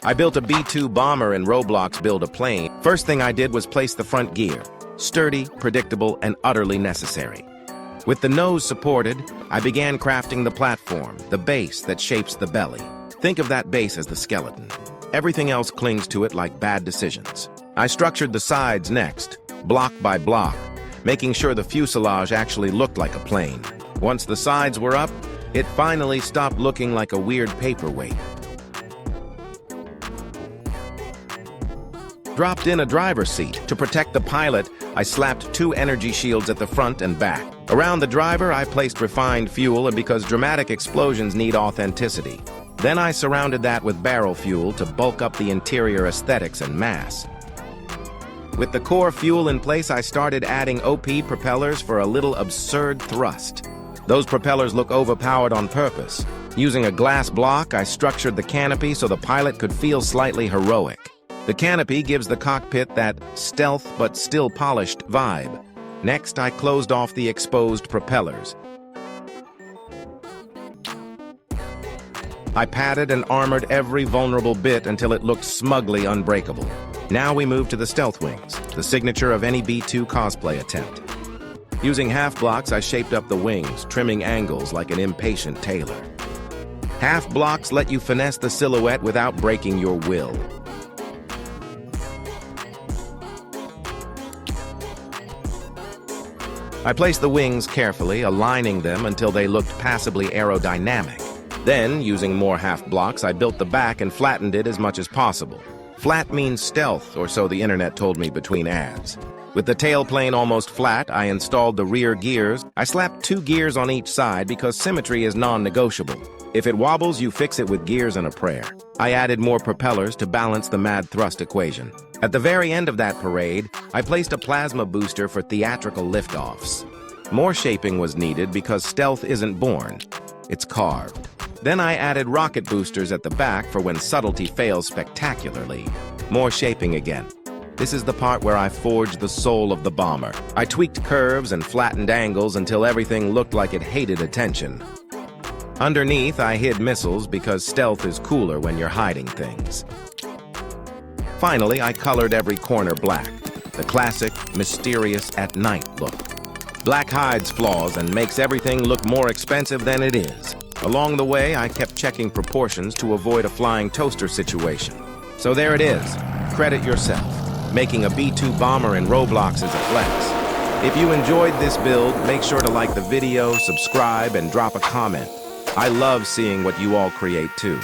I built a B-2 bomber in Roblox Build a Plane. First thing I did was place the front gear. Sturdy, predictable, and utterly necessary. With the nose supported, I began crafting the platform, the base that shapes the belly. Think of that base as the skeleton. Everything else clings to it like bad decisions. I structured the sides next, block by block, making sure the fuselage actually looked like a plane. Once the sides were up, it finally stopped looking like a weird paperweight. Dropped in a driver's seat. To protect the pilot, I slapped 2 energy shields at the front and back. Around the driver, I placed refined fuel, and because dramatic explosions need authenticity. Then I surrounded that with barrel fuel to bulk up the interior aesthetics and mass. With the core fuel in place, I started adding OP propellers for a little absurd thrust. Those propellers look overpowered on purpose. Using a glass block, I structured the canopy so the pilot could feel slightly heroic. The canopy gives the cockpit that stealth but still polished vibe. Next, I closed off the exposed propellers. I padded and armored every vulnerable bit until it looked smugly unbreakable. Now we move to the stealth wings, the signature of any B-2 cosplay attempt. Using half blocks, I shaped up the wings, trimming angles like an impatient tailor. Half blocks let you finesse the silhouette without breaking your will. I placed the wings carefully, aligning them until they looked passably aerodynamic. Then, using more half blocks, I built the back and flattened it as much as possible. Flat means stealth, or so the internet told me between ads. With the tailplane almost flat, I installed the rear gears. I slapped 2 gears on each side because symmetry is non-negotiable. If it wobbles, you fix it with gears and a prayer. I added more propellers to balance the mad thrust equation. At the very end of that parade, I placed a plasma booster for theatrical liftoffs. More shaping was needed because stealth isn't born, it's carved. Then I added rocket boosters at the back for when subtlety fails spectacularly. More shaping again. This is the part where I forged the soul of the bomber. I tweaked curves and flattened angles until everything looked like it hated attention. Underneath, I hid missiles because stealth is cooler when you're hiding things. Finally, I colored every corner black, the classic, mysterious at night look. Black hides flaws and makes everything look more expensive than it is. Along the way, I kept checking proportions to avoid a flying toaster situation. So there it is. Credit yourself. Making a B-2 bomber in Roblox is a flex. If you enjoyed this build, make sure to like the video, subscribe, and drop a comment. I love seeing what you all create too.